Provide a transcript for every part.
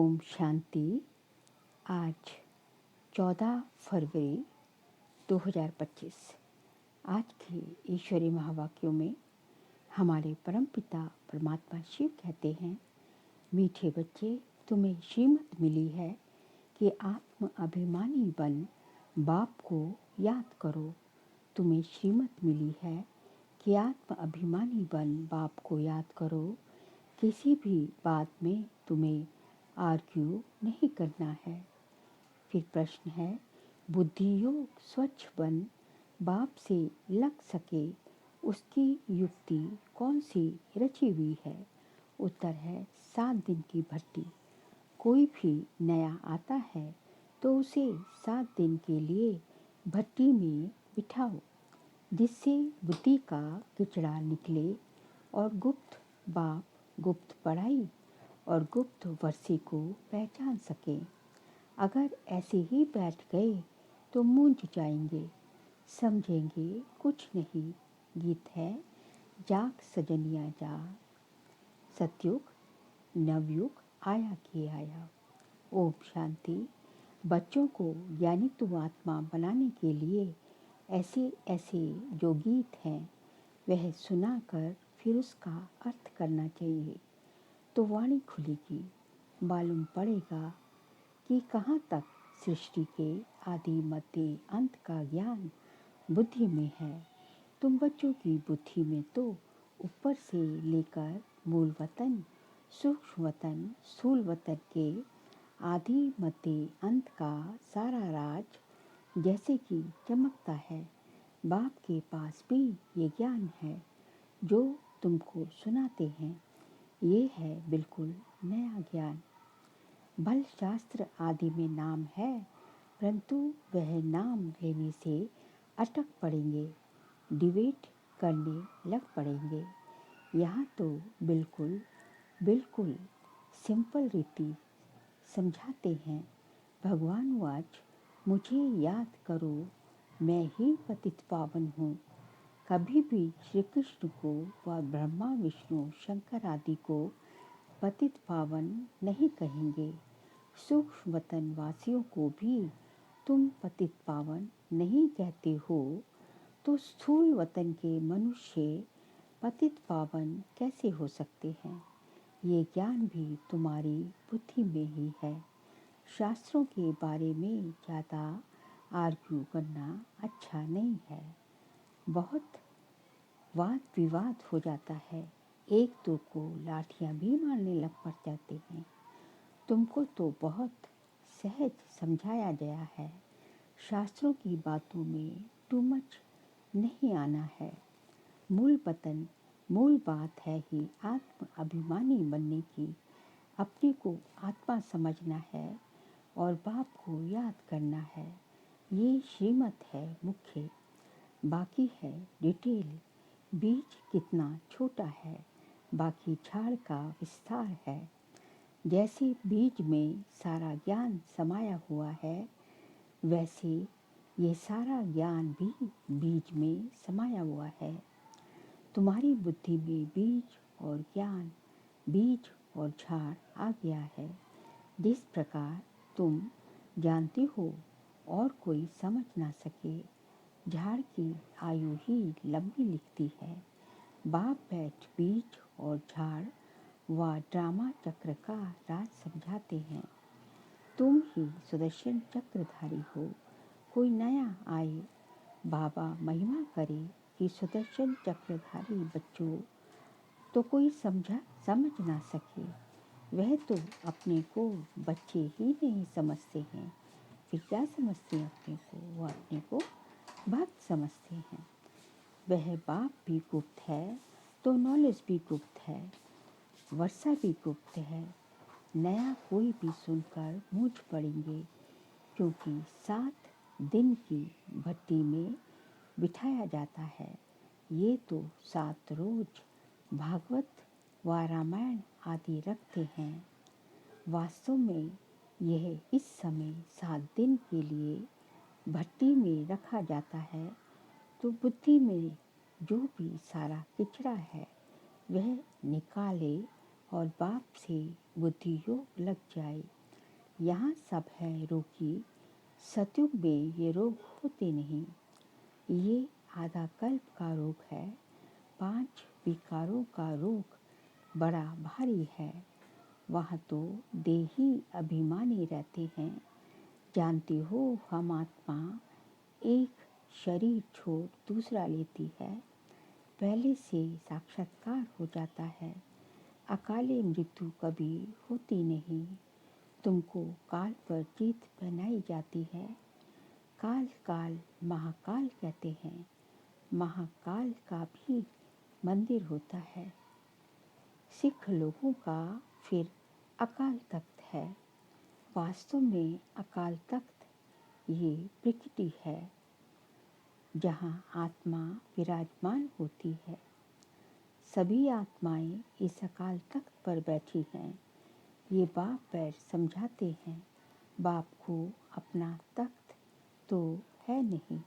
ओम शांति। आज 14 फरवरी 2025। आज के ईश्वरीय महावाक्यों में हमारे परमपिता परमात्मा शिव कहते हैं, मीठे बच्चे, तुम्हें श्रीमत मिली है कि आत्म अभिमानी बन बाप को याद करो। तुम्हें श्रीमत मिली है कि आत्म अभिमानी बन बाप को याद करो। किसी भी बात में तुम्हें आर्ग्यू नहीं करना है। फिर प्रश्न है, बुद्धि योग स्वच्छ बन बाप से लग सके उसकी युक्ति कौन सी रची हुई है? उत्तर है 7 दिन की भट्टी। कोई भी नया आता है तो उसे 7 दिन के लिए भट्टी में बिठाओ, जिससे बुद्धि का किचड़ा निकले और गुप्त बाप, गुप्त पढ़ाई और गुप्त वर्षी को पहचान सकें। अगर ऐसे ही बैठ गए तो मूंझ जाएंगे, समझेंगे कुछ नहीं। गीत है, जाग सजनिया जाग, सतयुग नवयुग आया कि आया। ओम शांति। बच्चों को ज्ञानी तुम आत्मा बनाने के लिए ऐसे ऐसे जो गीत हैं वह सुनाकर फिर उसका अर्थ करना चाहिए, तो वाणी खुलेगी। मालूम पड़ेगा कि कहाँ तक सृष्टि के आदि मध्य अंत का ज्ञान बुद्धि में है। तुम बच्चों की बुद्धि में तो ऊपर से लेकर मूल वतन, सूक्ष्म वतन, स्थूल वतन के आदि मध्य अंत का सारा राज जैसे कि चमकता है। बाप के पास भी ये ज्ञान है जो तुमको सुनाते हैं। ये है बिल्कुल नया ज्ञान। बल शास्त्र आदि में नाम है, परंतु वह नाम लेने से अटक पड़ेंगे, डिबेट करने लग पड़ेंगे। यहाँ तो बिल्कुल बिल्कुल सिंपल रीति समझाते हैं। भगवान वाच, मुझे याद करो, मैं ही पतित पावन हूँ। कभी भी श्री कृष्ण को व ब्रह्मा विष्णु शंकर आदि को पतित पावन नहीं कहेंगे। सूक्ष्म वतन वासियों को भी तुम पतित पावन नहीं कहते हो, तो स्थूल वतन के मनुष्य पतित पावन कैसे हो सकते हैं? ये ज्ञान भी तुम्हारी बुद्धि में ही है। शास्त्रों के बारे में ज़्यादा आर्ग्यू करना अच्छा नहीं है। बहुत वाद विवाद हो जाता है, एक दो को लाठियां भी मारने लग पड़ जाते हैं। तुमको तो बहुत सहज समझाया गया है। शास्त्रों की बातों में टू मच नहीं आना है। मूल पतन, मूल बात है ही आत्म अभिमानी बनने की। अपने को आत्मा समझना है और बाप को याद करना है। ये श्रीमत है मुख्य, बाकी है डिटेल। बीज कितना छोटा है, बाकी झाड़ का विस्तार है। जैसे बीज में सारा ज्ञान समाया हुआ है, वैसे ये सारा ज्ञान भी बीज में समाया हुआ है। तुम्हारी बुद्धि में बीज और ज्ञान, बीज और झाड़ आ गया है। जिस प्रकार तुम जानते हो और कोई समझ ना सके, झाड़ की आयु ही लंबी लिखती है। बाप बैठ बीज और झाड़ व ड्रामा चक्र का राज समझाते हैं। तुम ही सुदर्शन चक्रधारी हो। कोई नया आए, बाबा महिमा करे कि सुदर्शन चक्रधारी बच्चों, तो कोई समझ ना सके। वह तो अपने को बच्चे ही नहीं समझते हैं, फिर क्या समझते हैं अपने को? वो अपने को भक्त समझते हैं। वह बाप भी गुप्त है तो नॉलेज भी गुप्त है, वर्षा भी गुप्त है। नया कोई भी सुनकर मूझ पड़ेंगे, क्योंकि 7 दिन की भट्टी में बिठाया जाता है। ये तो 7 रोज भागवत व रामायण आदि रखते हैं। वास्तव में यह इस समय 7 दिन के लिए भट्टी में रखा जाता है, तो बुद्धि में जो भी सारा किचड़ा है वह निकाले और बाप से बुद्धि योग लग जाए। यहाँ सब है रोगी, सतयुग में ये रोग होते नहीं। ये आधा कल्प का रोग है, 5 विकारों का रोग बड़ा भारी है। वहाँ तो देही अभिमानी रहते हैं। जानते हो हम आत्मा एक शरीर छोड़ दूसरा लेती है, पहले से साक्षात्कार हो जाता है। अकाले मृत्यु कभी होती नहीं। तुमको काल पर जीत पहनाई जाती है। काल काल महाकाल कहते हैं। महाकाल का भी मंदिर होता है। सिख लोगों का फिर अकाल तख्त है। वास्तव में अकाल तख्त ये प्रकृति है, जहाँ आत्मा विराजमान होती है। सभी आत्माएं इस अकाल तख्त पर बैठी हैं। ये बाप बैठ समझाते हैं। बाप को अपना तख्त तो है नहीं,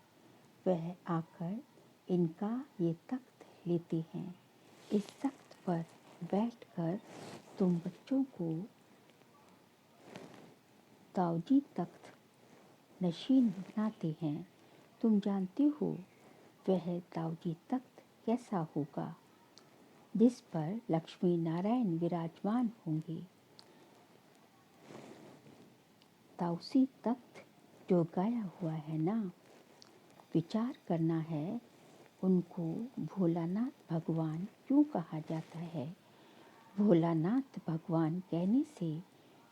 वह आकर इनका ये तख्त लेते हैं। इस तख्त पर बैठकर तुम बच्चों को ताऊजी तख्त नशीन बनाते हैं। तुम जानते हो वह ताऊजी तख्त कैसा होगा, जिस पर लक्ष्मी नारायण विराजमान होंगे। ताऊसी तख्त जो गाया हुआ है ना, विचार करना है उनको भोलानाथ भगवान क्यों कहा जाता है। भोलानाथ भगवान कहने से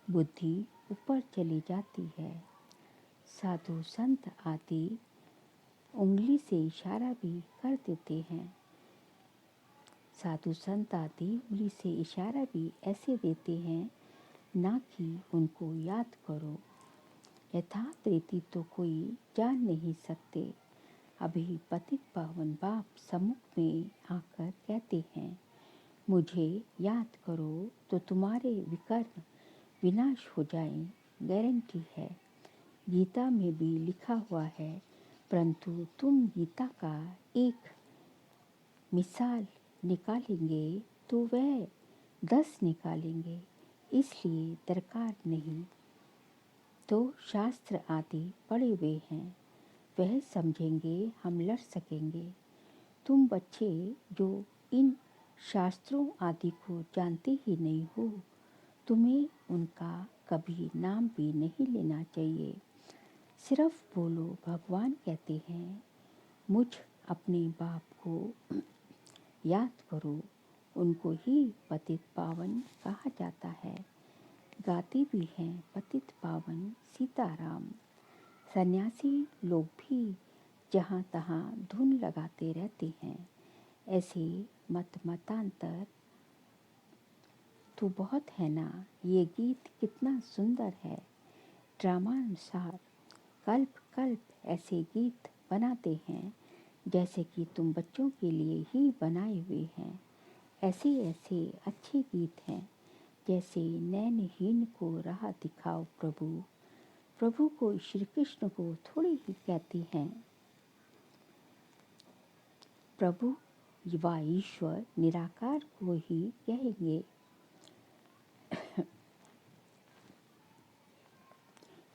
बुद्धि ऊपर चली जाती है। साधु संत आदि उंगली से इशारा भी कर देते हैं। साधु संत आदि उंगली से इशारा भी ऐसे देते हैं, ना कि उनको याद करो। यथार्थ रीति तो कोई जान नहीं सकते। अभी पतित पावन बाप सम्मुख में आकर कहते हैं, मुझे याद करो तो तुम्हारे विकर्म विनाश हो जाएं, गारंटी है। गीता में भी लिखा हुआ है, परंतु तुम गीता का एक मिसाल निकालेंगे तो वह 10 निकालेंगे, इसलिए दरकार नहीं। तो शास्त्र आदि पढ़े हुए हैं, वह समझेंगे, हम लड़ सकेंगे। तुम बच्चे जो इन शास्त्रों आदि को जानते ही नहीं हो, तुम्हें उनका कभी नाम भी नहीं लेना चाहिए। सिर्फ बोलो भगवान कहते हैं, मुझ अपने बाप को याद करो। उनको ही पतित पावन कहा जाता है। गाते भी हैं पतित पावन सीताराम। सन्यासी लोग भी जहाँ तहाँ धुन लगाते रहते हैं। ऐसे मतांतर तो बहुत है ना। ये गीत कितना सुंदर है। ड्रामानुसार कल्प कल्प ऐसे गीत बनाते हैं जैसे कि तुम बच्चों के लिए ही बनाए हुए हैं। ऐसे ऐसे अच्छे गीत हैं, जैसे नैनहीन को राह दिखाओ प्रभु। प्रभु को श्री कृष्ण को थोड़ी ही कहती हैं। प्रभु व ईश्वर निराकार को ही कहेंगे।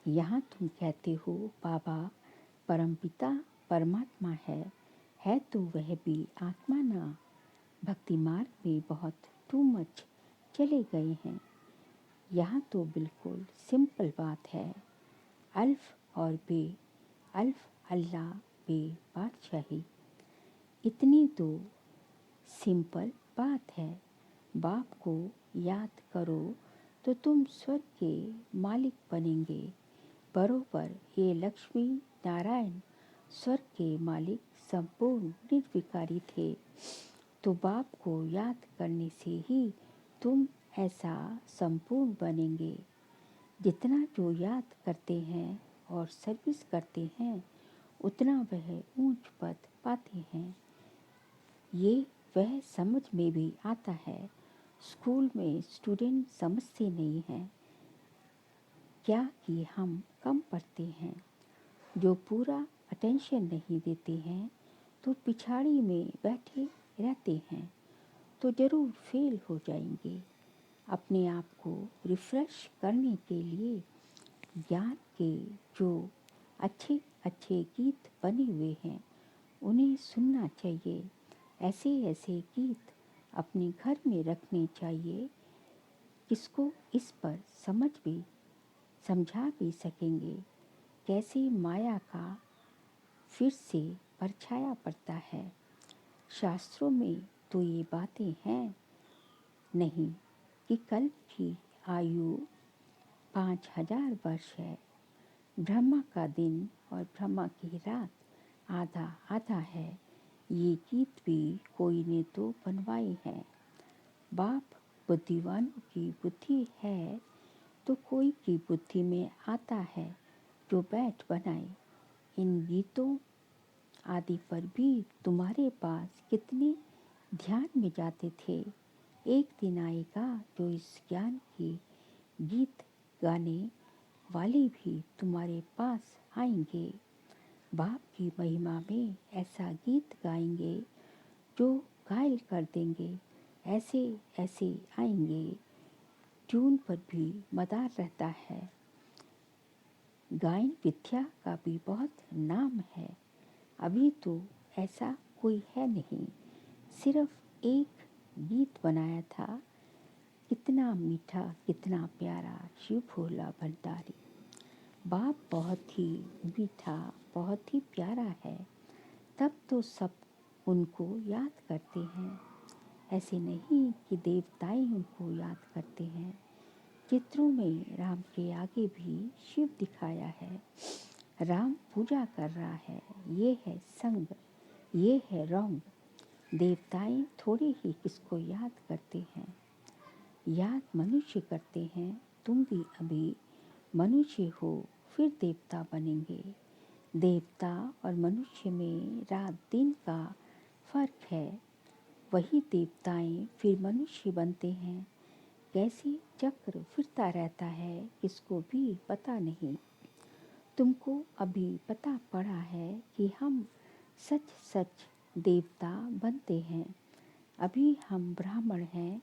यहाँ तुम कहते हो बाबा परमपिता परमात्मा है तो वह भी आत्मा ना। भक्ति मार्ग में बहुत टू मच चले गए हैं। यहाँ तो बिल्कुल सिंपल बात है। अल्फ और बे, अल्फ अल्लाह बे बादशाही, इतनी तो सिंपल बात है। बाप को याद करो तो तुम स्वर्ग के मालिक बनेंगे। बरोबर ये लक्ष्मी नारायण स्वर्ग के मालिक संपूर्ण निर्विकारी थे। तो बाप को याद करने से ही तुम ऐसा संपूर्ण बनेंगे। जितना जो याद करते हैं और सर्विस करते हैं, उतना वह ऊंच पद पाते हैं। ये वह समझ में भी आता है। स्कूल में स्टूडेंट समझते नहीं हैं क्या कि हम कम पढ़ते हैं। जो पूरा अटेंशन नहीं देते हैं तो पिछाड़ी में बैठे रहते हैं, तो ज़रूर फेल हो जाएंगे। अपने आप को रिफ्रेश करने के लिए ज्ञान के जो अच्छे अच्छे गीत बने हुए हैं उन्हें सुनना चाहिए। ऐसे ऐसे गीत अपने घर में रखने चाहिए, किसको इस पर समझा भी सकेंगे कैसे माया का फिर से परछाया पड़ता है। शास्त्रों में तो ये बातें हैं नहीं कि कल्प की आयु 5000 वर्ष है, ब्रह्मा का दिन और ब्रह्मा की रात आधा आधा है। ये गीत भी कोई ने तो बनवाए हैं। बाप बुद्धिवानों की बुद्धि है तो कोई की बुद्धि में आता है जो बैठ बनाए। इन गीतों आदि पर भी तुम्हारे पास कितने ध्यान में जाते थे। एक दिन आएगा जो इस ज्ञान की गीत गाने वाले भी तुम्हारे पास आएंगे, बाप की महिमा में ऐसा गीत गाएंगे जो घायल कर देंगे। ऐसे ऐसे आएंगे, ट्यून पर भी मदार रहता है। गायन विद्या का भी बहुत नाम है। अभी तो ऐसा कोई है नहीं, सिर्फ एक गीत बनाया था, कितना मीठा कितना प्यारा शिव भोला भंडारी। बाप बहुत ही मीठा बहुत ही प्यारा है, तब तो सब उनको याद करते हैं। ऐसे नहीं कि देवताएं उनको याद करते हैं। चित्रों में राम के आगे भी शिव दिखाया है। राम पूजा कर रहा है, ये है संग, ये है रंग। देवताएं थोड़े ही किसको याद करते हैं, याद मनुष्य करते हैं। तुम भी अभी मनुष्य हो, फिर देवता बनेंगे। देवता और मनुष्य में रात दिन का फर्क है। वही देवताएं फिर मनुष्य बनते हैं। कैसे चक्र फिरता रहता है किसको भी पता नहीं। तुमको अभी पता पड़ा है कि हम सच सच देवता बनते हैं। अभी हम ब्राह्मण हैं,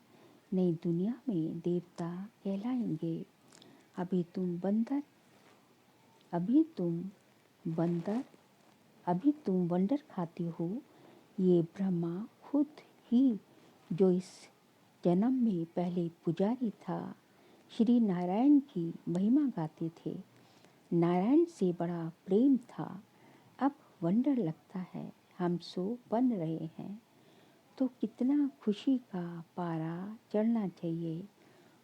नई दुनिया में देवता कहलाएंगे। अभी तुम बंदर अभी तुम वंडर खाती हो। ये ब्रह्मा खुद ही जो इस जन्म में पहले पुजारी था, श्री नारायण की महिमा गाते थे। नारायण से बड़ा प्रेम था। अब वंडर लगता है हम सो बन रहे हैं, तो कितना खुशी का पारा चढ़ना चाहिए।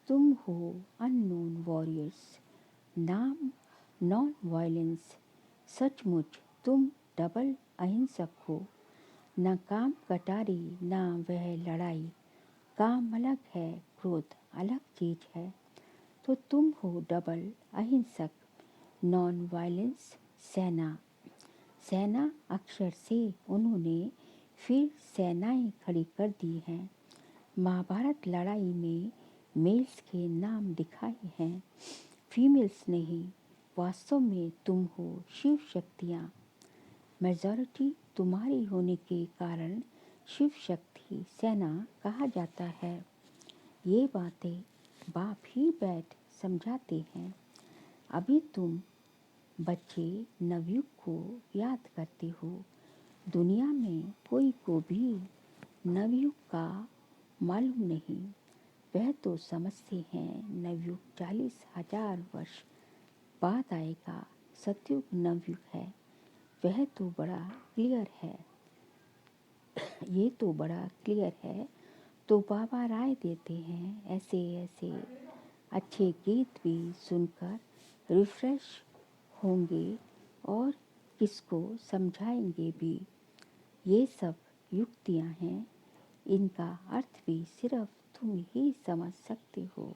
तुम हो अननोन वॉरियर्स, नाम नॉन वायलेंस। सचमुच तुम डबल अहिंसक हो। न काम कटारी न वह लड़ाई। काम अलग है, क्रोध अलग चीज है। तो तुम हो डबल अहिंसक, नॉन वायलेंस सेना। सेना अक्षर से उन्होंने फिर सेनाएं खड़ी कर दी हैं। महाभारत लड़ाई में मेल्स के नाम दिखाए हैं, फीमेल्स नहीं। वास्तव में तुम हो शिव शक्तियाँ। मेजॉरिटी तुम्हारी होने के कारण शिव शक्ति सेना कहा जाता है। ये बातें बाप ही बैठ समझाते हैं। अभी तुम बच्चे नवयुग को याद करते हो। दुनिया में कोई को भी नवयुग का मालूम नहीं। वह तो समझते हैं नवयुग 40,000 वर्ष बाद आएगा। सतयुग नवयुग है, वह तो बड़ा क्लियर है। ये तो बड़ा क्लियर है। तो बाबा राय देते हैं, ऐसे ऐसे अच्छे गीत भी सुनकर रिफ्रेश होंगे और किसको समझाएंगे भी। ये सब युक्तियाँ हैं, इनका अर्थ भी सिर्फ तुम ही समझ सकते हो।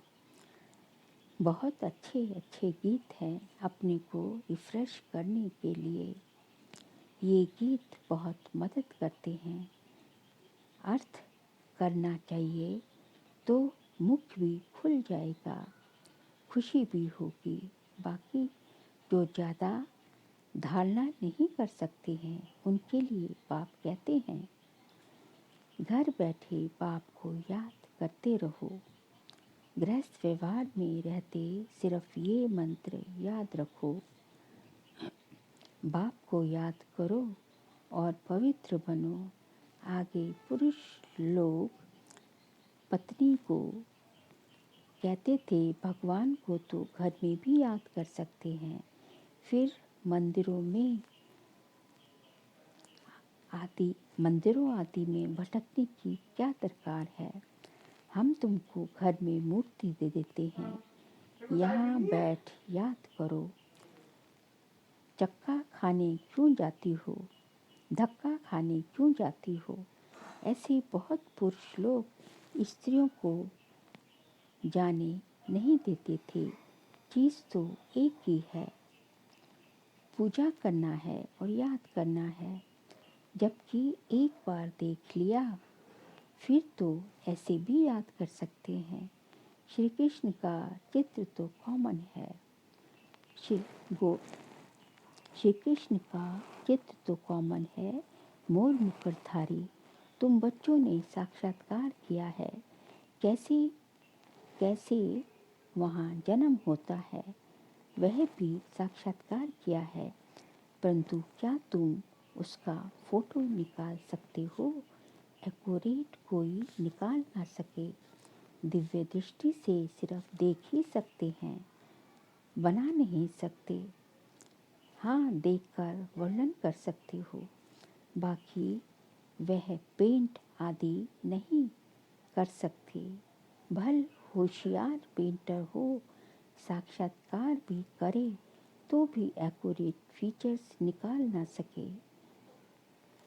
बहुत अच्छे अच्छे गीत हैं अपने को रिफ्रेश करने के लिए। ये गीत बहुत मदद करते हैं। अर्थ करना चाहिए तो मुख भी खुल जाएगा, खुशी भी होगी। बाकी जो ज़्यादा धारणा नहीं कर सकते हैं उनके लिए बाप कहते हैं घर बैठे बाप को याद करते रहो। गृहस्थ व्यवहार में रहते सिर्फ ये मंत्र याद रखो, बाप को याद करो और पवित्र बनो। आगे पुरुष लोग पत्नी को कहते थे, भगवान को तो घर में भी याद कर सकते हैं, फिर मंदिरों आदि में भटकने की क्या दरकार है। हम तुमको घर में मूर्ति दे देते हैं, यहाँ बैठ याद करो। धक्का खाने क्यों जाती हो। ऐसे बहुत पुरुष लोग स्त्रियों को जाने नहीं देते थे। चीज़ तो एक ही है, पूजा करना है और याद करना है। जबकि एक बार देख लिया फिर तो ऐसे भी याद कर सकते हैं। श्री कृष्ण का चित्र तो कॉमन है। श्री कृष्ण का चित्र तो कॉमन है, मोर मुकुटधारी। तुम बच्चों ने साक्षात्कार किया है कैसे कैसे वहाँ जन्म होता है, वह भी साक्षात्कार किया है, परंतु क्या तुम उसका फोटो निकाल सकते हो। एक्यूरेट कोई निकाल ना सके, दिव्य दृष्टि से सिर्फ देख ही सकते हैं, बना नहीं सकते। हाँ, देखकर वर्णन कर सकते हो, बाकी वह पेंट आदि नहीं कर सकते। भल होशियार पेंटर हो, साक्षात्कार भी करे तो भी एक्यूरेट फीचर्स निकाल ना सके।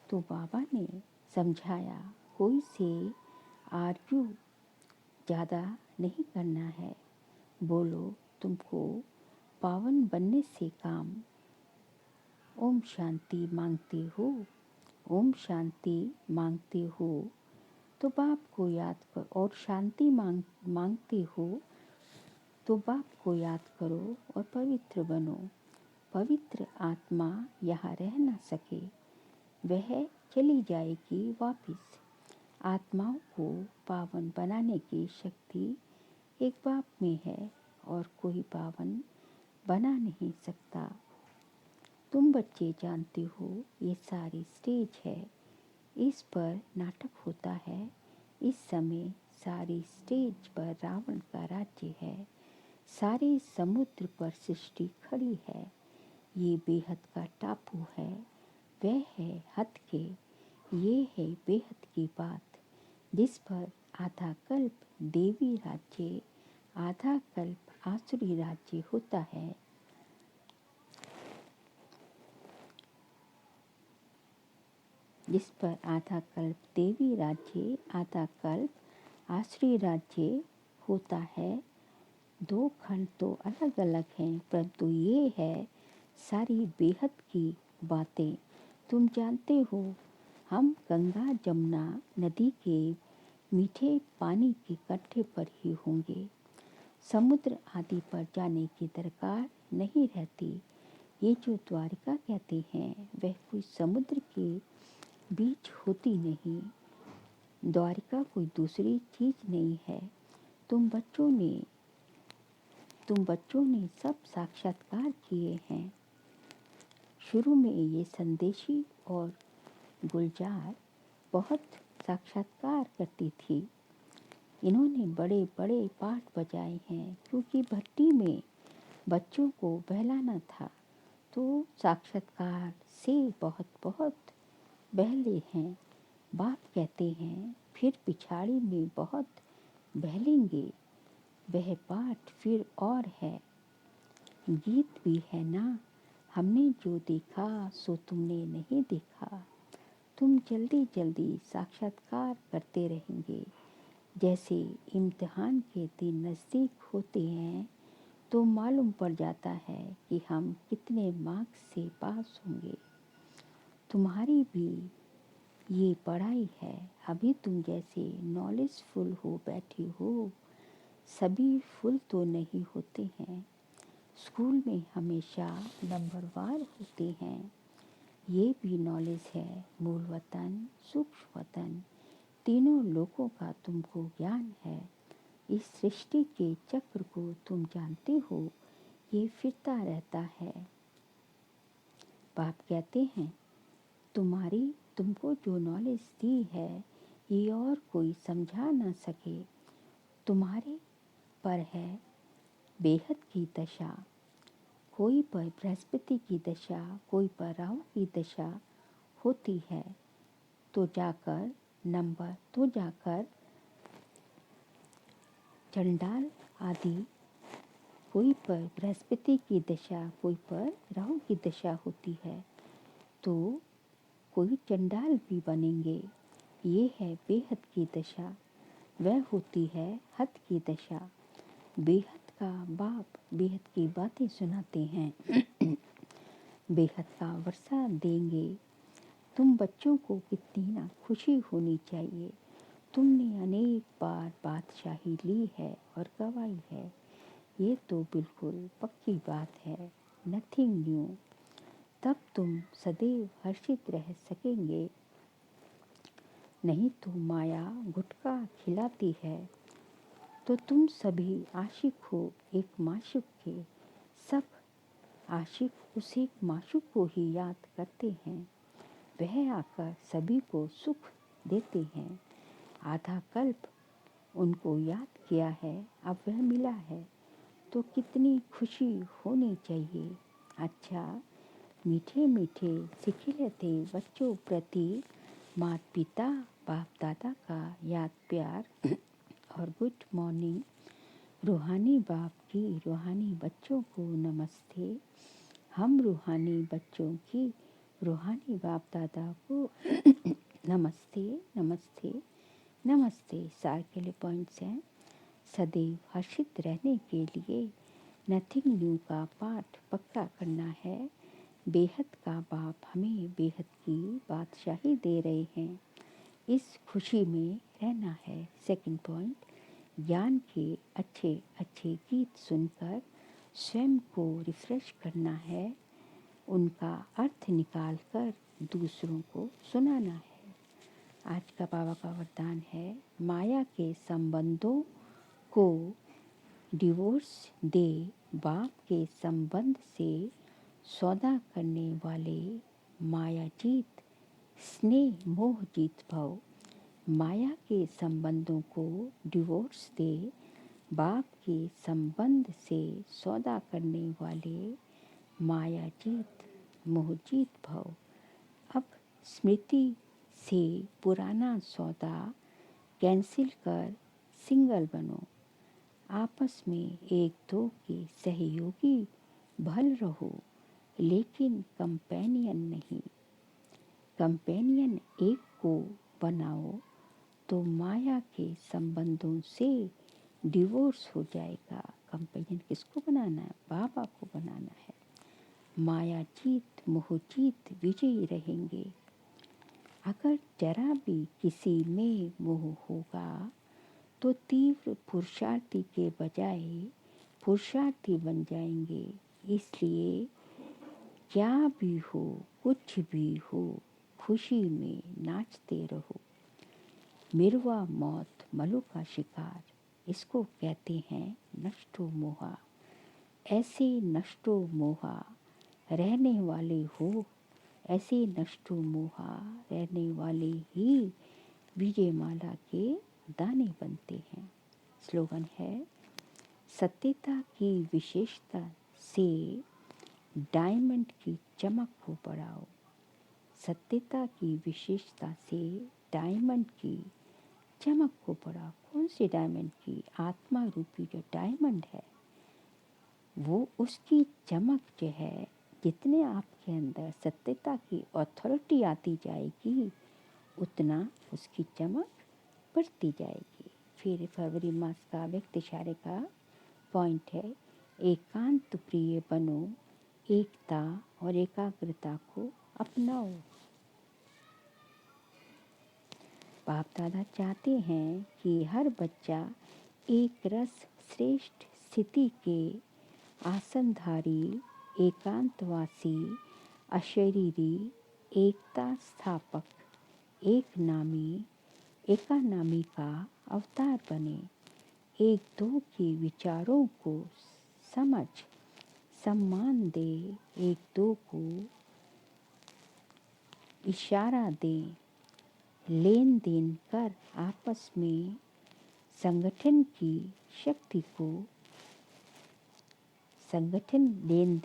तो बाबा ने समझाया, कोई से आर्ग्यू ज़्यादा नहीं करना है। बोलो तुमको पावन बनने से काम। ओम शांति मांगते हो तो बाप को याद करो, और शांति मांगते हो तो बाप को याद करो और पवित्र बनो। पवित्र आत्मा यहाँ रह ना सके, वह चली जाएगी वापिस। आत्माओं को पावन बनाने की शक्ति एक बाप में है और कोई पावन बना नहीं सकता। तुम बच्चे जानते हो ये सारी स्टेज है, इस पर नाटक होता है। इस समय सारी स्टेज पर रावण का राज्य है, सारे समुद्र पर सृष्टि खड़ी है। ये बेहद का टापू है, वह है हद के, ये है बेहद की बात, जिस पर आधा कल्प देवी राज्य, आधा कल्प आसुरी राज्य होता है। जिस पर आधा कल्प देवी राज्य, आधा कल्प आसुरी राज्य होता है। दो खंड तो अलग अलग हैं, परंतु ये है सारी बेहद की बातें। तुम जानते हो, हम गंगा जमुना नदी के मीठे पानी के कंठे पर ही होंगे। समुद्र आदि पर जाने की दरकार नहीं रहती। ये जो द्वारिका कहते हैं, वह कोई समुद्र के बीच होती नहीं। द्वारिका कोई दूसरी चीज नहीं है। तुम बच्चों ने सब साक्षात्कार किए हैं। शुरू में ये संदेशी और गुलजार बहुत साक्षात्कार करती थी। इन्होंने बड़े बड़े पाठ बजाए हैं, क्योंकि भट्टी में बच्चों को बहलाना था, तो साक्षात्कार से बहुत बहुत बहले हैं। बाप कहते हैं, फिर पिछाड़ी में बहुत बहलेंगे। वह पाठ फिर और है, गीत भी है ना। हमने जो देखा सो तुमने नहीं देखा। तुम जल्दी जल्दी साक्षात्कार करते रहेंगे। जैसे इम्तिहान के दिन नज़दीक होते हैं तो मालूम पड़ जाता है कि हम कितने मार्क्स से पास होंगे। तुम्हारी भी ये पढ़ाई है। अभी तुम जैसे नॉलेजफुल हो बैठे हो, सभी फुल तो नहीं होते हैं। स्कूल में हमेशा नंबरवार होते हैं। ये भी नॉलेज है। मूल वतन, सूक्ष्म वतन, तीनों लोगों का तुमको ज्ञान है। इस सृष्टि के चक्र को तुम जानते हो, ये फिरता रहता है। बाप कहते हैं, तुमको जो नॉलेज दी है ये और कोई समझा ना सके। तुम्हारे पर है बेहद की दशा, कोई पर बृहस्पति की दशा, कोई पर राहु की दशा होती है, तो जाकर चंडाल आदि, कोई पर बृहस्पति की दशा, कोई पर राहु की दशा होती है, तो कोई चंडाल भी बनेंगे। ये है बेहद की दशा, वह होती है हद की दशा। बेहद का बाप बेहद की बातें सुनाते हैं। बेहद का वर्षा देंगे। तुम बच्चों को कितनी ना खुशी होनी चाहिए। तुमने अनेक बार बादशाही ली है और गवाई है, ये तो बिल्कुल पक्की बात है, नथिंग न्यू। तब तुम सदैव हर्षित रह सकेंगे। नहीं तो माया गुटखा खिलाती है, तो तुम सभी आशिक हो एक माशूक के। सब आशिक उस एक माशूक को ही याद करते हैं, वह आकर सभी को सुख देते हैं। आधा कल्प उनको याद किया है, अब वह मिला है, तो कितनी खुशी होनी चाहिए। अच्छा, मीठे मीठे सिखिलते बच्चों प्रति माता पिता बाप दादा का याद प्यार और गुड मॉर्निंग। रूहानी बाप की रूहानी बच्चों को नमस्ते। हम रूहानी बच्चों की रूहानी बाप दादा को नमस्ते नमस्ते नमस्ते। सार के लिए पॉइंट्स हैं। सदैव हर्षित रहने के लिए नथिंग न्यू का पाठ पक्का करना है। बेहद का बाप हमें बेहद की बादशाही दे रहे हैं, इस खुशी में रहना है। सेकंड पॉइंट, ज्ञान के अच्छे अच्छे गीत सुनकर स्वयं को रिफ्रेश करना है, उनका अर्थ निकाल कर दूसरों को सुनाना है। आज का बाबा का वरदान है, माया के संबंधों को डिवोर्स दे, बाप के संबंध से सौदा करने वाले माया जीत, स्नेह मोह जीत भव। माया के संबंधों को डिवोर्स दे, बाप के संबंध से सौदा करने वाले माया जीत मोह जीत भव। अब स्मृति से पुराना सौदा कैंसिल कर सिंगल बनो। आपस में एक दो के सहयोगी भल रहो, लेकिन कंपेनियन नहीं। कंपेनियन एक को बनाओ तो माया के संबंधों से डिवोर्स हो जाएगा। कंपेनियन किसको बनाना है? बाबा को बनाना है। माया जीत मोह जीत विजयी रहेंगे। अगर जरा भी किसी में मोह होगा तो तीव्र पुरुषार्थी के बजाय पुरुषार्थी बन जाएंगे। इसलिए क्या भी हो, कुछ भी हो, खुशी में नाचते रहो। मिरवा मौत मलु का शिकार, इसको कहते हैं नष्टो मोहा। ऐसे नष्टो मोहा रहने वाले हो, ऐसे नष्टो मोहा रहने वाले ही विजय माला के दाने बनते हैं। स्लोगन है, सत्यता की विशेषता से डायमंड की चमक को बढ़ाओ। सत्यता की विशेषता से डायमंड की चमक को बढ़ाओ। कौन सी डायमंड की? आत्मा रूपी जो डायमंड है, वो उसकी चमक जो है, जितने आपके अंदर सत्यता की अथॉरिटी आती जाएगी, उतना उसकी चमक बढ़ती जाएगी। फिर फरवरी मास का व्यक्त इशारे का पॉइंट है, एकांत प्रिय बनो, एकता और एकाग्रता को अपनाओ। बाप दादा चाहते हैं कि हर बच्चा एक रस श्रेष्ठ स्थिति के आसनधारी, एकांतवासी, अशरीरी, एकता स्थापक, एक नामी, एकानामी का अवतार बने। एक दो के विचारों को समझ सम्मान दे, एक दो को इशारा दे, लेन देन कर आपस में संगठन की शक्ति को, संगठन लेन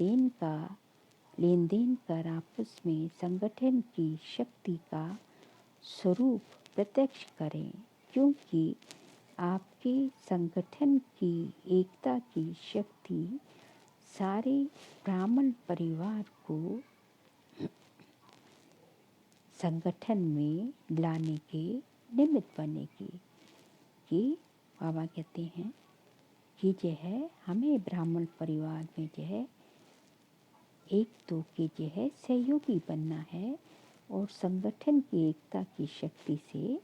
देन कर आपस में संगठन की शक्ति का स्वरूप प्रत्यक्ष करें, क्योंकि आपके संगठन की एकता की शक्ति सारे ब्राह्मण परिवार को संगठन में लाने के निमित्त बनेगी। कि बाबा कहते हैं कि जो है हमें ब्राह्मण परिवार में जो है एक दो के जो है सहयोगी बनना है, और संगठन की एकता की शक्ति से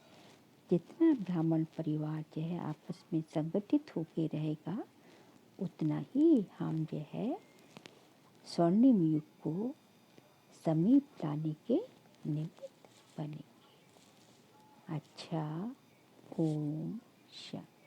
जितना ब्राह्मण परिवार जो है आपस में संगठित होके रहेगा, उतना ही हम जो है स्वर्णिम युग को समीप लाने के निमित्त बनेंगे। अच्छा, ओम शांति।